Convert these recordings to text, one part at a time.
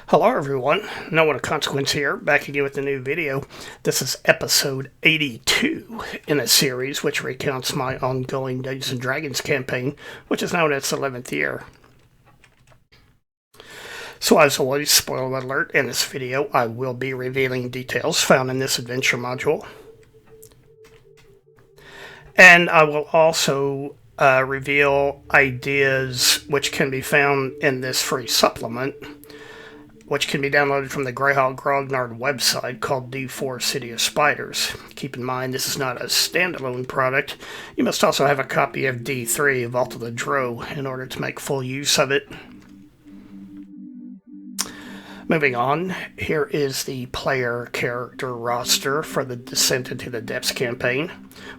Hello everyone, No One of Consequence here, back again with a new video. This is episode 82 in a series which recounts my ongoing Dungeons & Dragons campaign, which is now in its 11th year. So as always, spoiler alert, in this video I will be revealing details found in this adventure module. And I will also reveal ideas which can be found in this free supplement, which can be downloaded from the Greyhawk Grognard website called D4 City of Spiders. Keep in mind, this is not a standalone product. You must also have a copy of D3, Vault of the Drow, in order to make full use of it. Moving on, here is the player character roster for the Descent into the Depths campaign.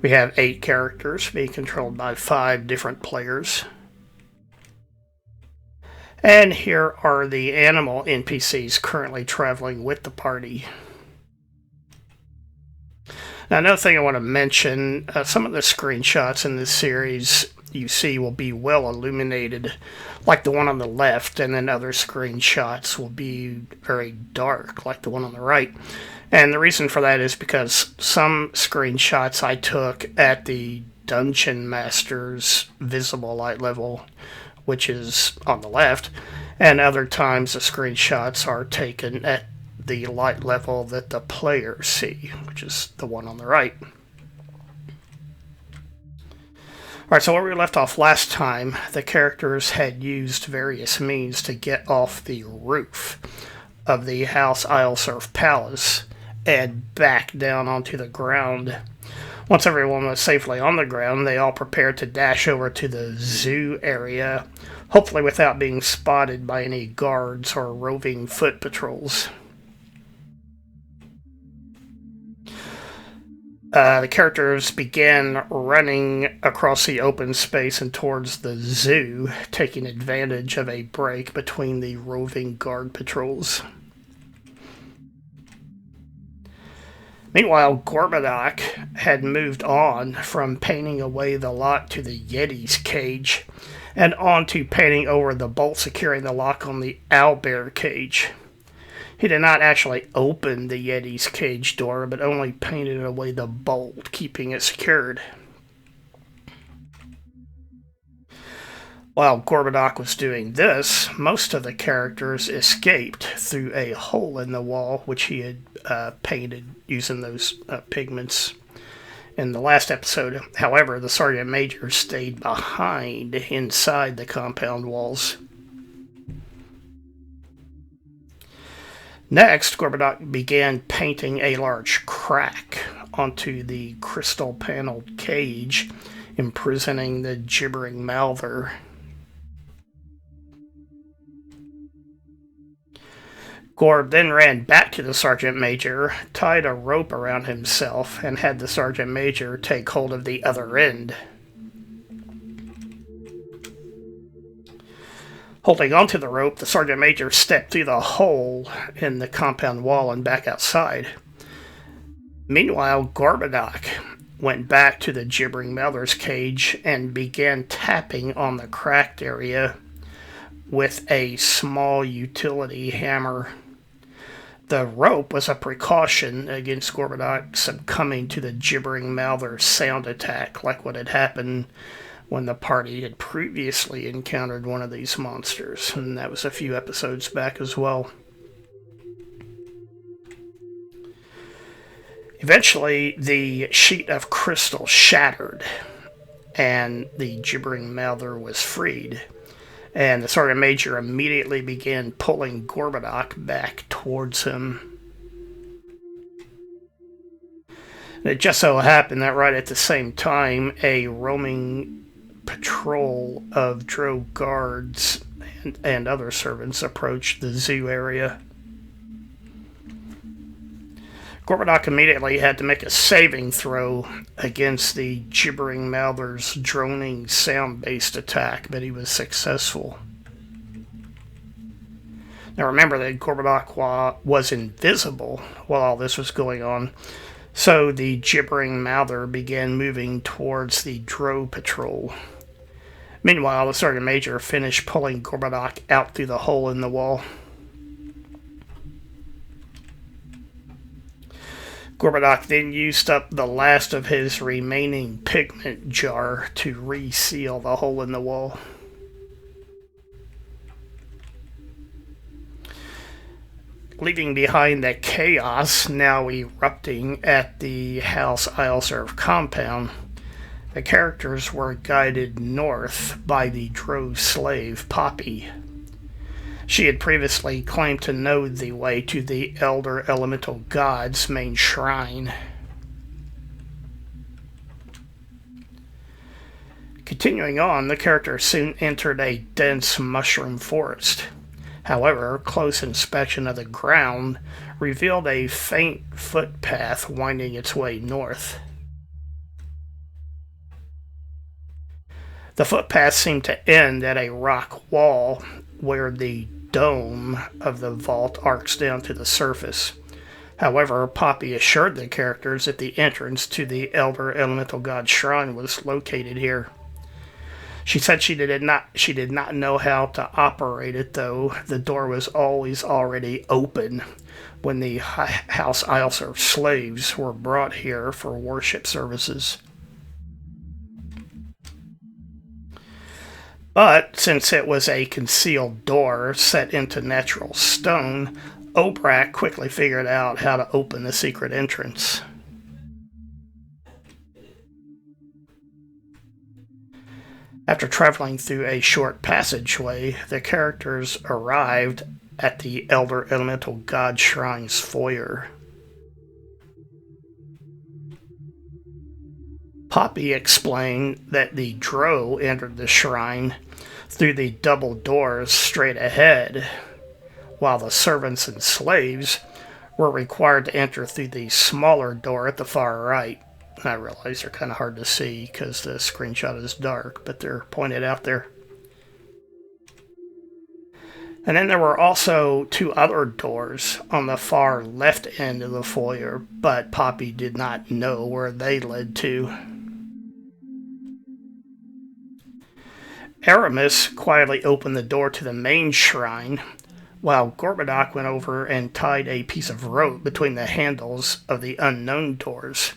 We have 8 characters being controlled by 5 different players. And here are the animal NPCs currently traveling with the party. Now, another thing I want to mention, some of the screenshots in this series you see will be well illuminated, like the one on the left, and then other screenshots will be very dark, like the one on the right. And the reason for that is because some screenshots I took at the Dungeon Master's visible light level, which is on the left, and other times the screenshots are taken at the light level that the players see, which is the one on the right. Alright, so where we left off last time, the characters had used various means to get off the roof of the House Ilesurf Palace and back down onto the ground. Once everyone was safely on the ground, they all prepared to dash over to the zoo area, hopefully without being spotted by any guards or roving foot patrols. The characters began running across the open space and towards the zoo, taking advantage of a break between the roving guard patrols. Meanwhile, Gorbadak had moved on from painting away the lock to the Yeti's cage and on to painting over the bolt securing the lock on the owlbear cage. He did not actually open the Yeti's cage door, but only painted away the bolt, keeping it secured. While Gorbadak was doing this, most of the characters escaped through a hole in the wall, which he had painted using those pigments in the last episode. However, the Sergeant Major stayed behind inside the compound walls. Next, Gorbadak began painting a large crack onto the crystal-paneled cage, imprisoning the gibbering Malver. Gorb then ran back to the Sergeant Major, tied a rope around himself, and had the Sergeant Major take hold of the other end. Holding onto the rope, the Sergeant Major stepped through the hole in the compound wall and back outside. Meanwhile, Gorbadak went back to the gibbering Malver's cage and began tapping on the cracked area with a small utility hammer. The rope was a precaution against Gorbadak succumbing to the gibbering Malver sound attack, like what had happened when the party had previously encountered one of these monsters, and that was a few episodes back as well. Eventually, the sheet of crystal shattered, and the gibbering Malver was freed. And the Sergeant Major immediately began pulling Gorbadak back towards him. And it just so happened that right at the same time, a roaming patrol of Drow guards and other servants approached the zoo area. Gorbadak immediately had to make a saving throw against the gibbering Malver's droning sound-based attack, but he was successful. Now remember that Gorbadak was invisible while all this was going on, so the gibbering Malver began moving towards the Drow patrol. Meanwhile, the Sergeant Major finished pulling Gorbadak out through the hole in the wall. Gorbadoc then used up the last of his remaining pigment jar to reseal the hole in the wall. Leaving behind the chaos now erupting at the House Ileserve compound, the characters were guided north by the Drow slave Poppy. She had previously claimed to know the way to the Elder Elemental God's main shrine. Continuing on, the characters soon entered a dense mushroom forest. However, close inspection of the ground revealed a faint footpath winding its way north. The footpath seemed to end at a rock wall where the dome of the vault arcs down to the surface. However, Poppy assured the characters that the entrance to the Elder Elemental God Shrine was located here. She said she did not know how to operate it, though. The door was always already open when the House Ileserve slaves were brought here for worship services. But since it was a concealed door set into natural stone, Obrak quickly figured out how to open the secret entrance. After traveling through a short passageway, the characters arrived at the Elder Elemental God Shrine's foyer. Poppy explained that the Drow entered the shrine through the double doors straight ahead, while the servants and slaves were required to enter through the smaller door at the far right. I realize they're kind of hard to see because the screenshot is dark, but they're pointed out there. And then there were also two other doors on the far left end of the foyer, but Poppy did not know where they led to. Aramis quietly opened the door to the main shrine, while Gorbadoc went over and tied a piece of rope between the handles of the unknown doors.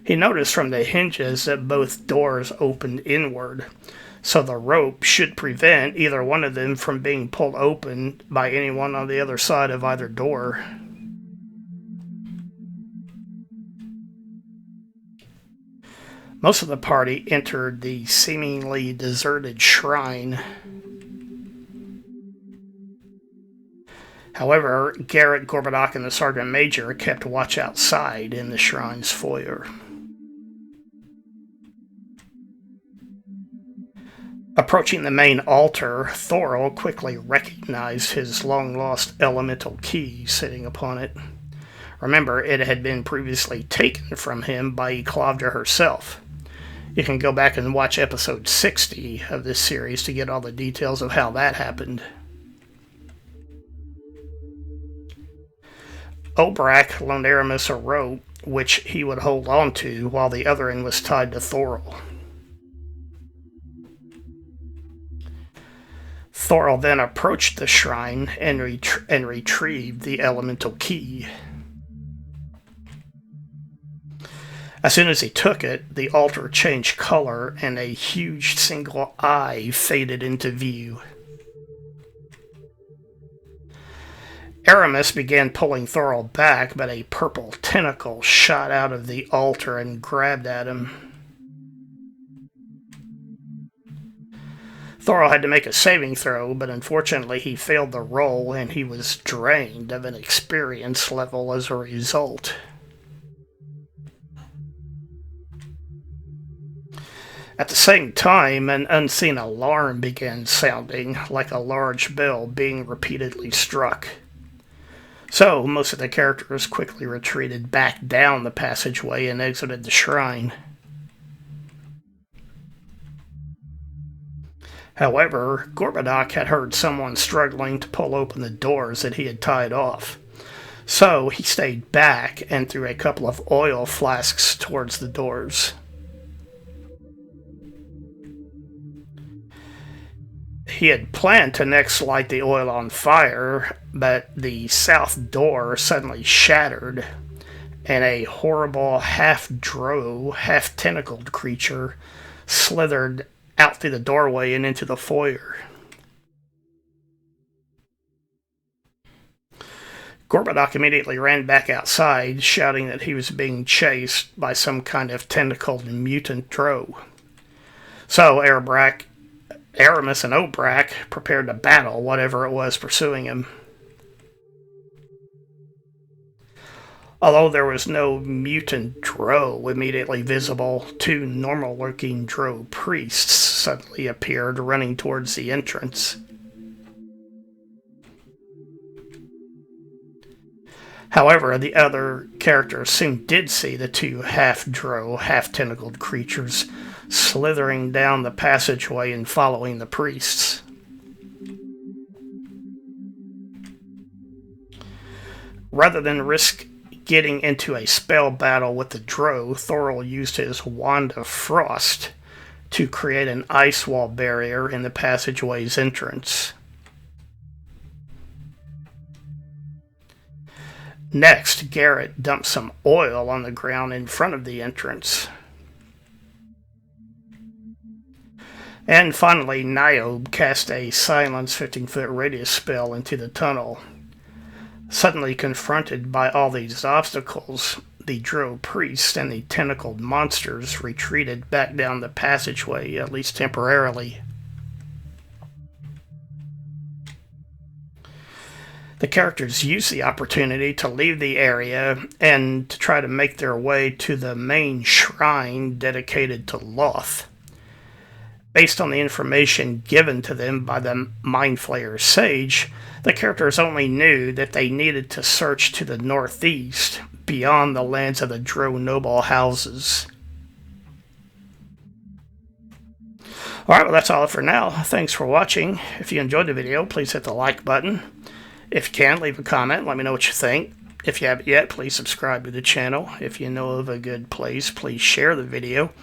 He noticed from the hinges that both doors opened inward, so the rope should prevent either one of them from being pulled open by anyone on the other side of either door. Most of the party entered the seemingly deserted shrine. However, Garrett, Gorbadoc, and the Sergeant Major kept watch outside in the shrine's foyer. Approaching the main altar, Thorol quickly recognized his long-lost elemental key sitting upon it. Remember, it had been previously taken from him by Eclavdra herself. You can go back and watch episode 60 of this series to get all the details of how that happened. Obrak loaned Aramis a rope, which he would hold on to while the other end was tied to Thorol. Thorol then approached the shrine and retrieved the elemental key. As soon as he took it, the altar changed color and a huge single eye faded into view. Aramis began pulling Thorol back, but a purple tentacle shot out of the altar and grabbed at him. Thorol had to make a saving throw, but unfortunately he failed the roll and he was drained of an experience level as a result. At the same time, an unseen alarm began sounding, like a large bell being repeatedly struck. So, most of the characters quickly retreated back down the passageway and exited the shrine. However, Gorbadoc had heard someone struggling to pull open the doors that he had tied off. So, he stayed back and threw a couple of oil flasks towards the doors. He had planned to next light the oil on fire, but the south door suddenly shattered, and a horrible half-drow, half-tentacled creature slithered out through the doorway and into the foyer. Gorbadoc immediately ran back outside, shouting that he was being chased by some kind of tentacled mutant drow. So Aramis and Obrak prepared to battle whatever it was pursuing him. Although there was no mutant drow immediately visible, two normal-looking drow priests suddenly appeared running towards the entrance. However, the other characters soon did see the two half-drow, half-tentacled creatures slithering down the passageway and following the priests. Rather than risk getting into a spell battle with the drow, Thorol used his Wand of Frost to create an ice wall barrier in the passageway's entrance. Next, Garrett dumped some oil on the ground in front of the entrance. And finally, Niobe cast a silence 15-foot radius spell into the tunnel. Suddenly confronted by all these obstacles, the drow priests and the tentacled monsters retreated back down the passageway, at least temporarily. The characters use the opportunity to leave the area and to try to make their way to the main shrine dedicated to Loth. Based on the information given to them by the Mind Flayer sage, the characters only knew that they needed to search to the northeast, beyond the lands of the Drow noble houses. Alright, well that's all for now. Thanks for watching. If you enjoyed the video, please hit the like button. If you can, leave a comment, let me know what you think. If you haven't yet, please subscribe to the channel. If you know of a good place, please share the video.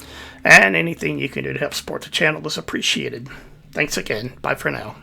And anything you can do to help support the channel is appreciated. Thanks again. Bye for now.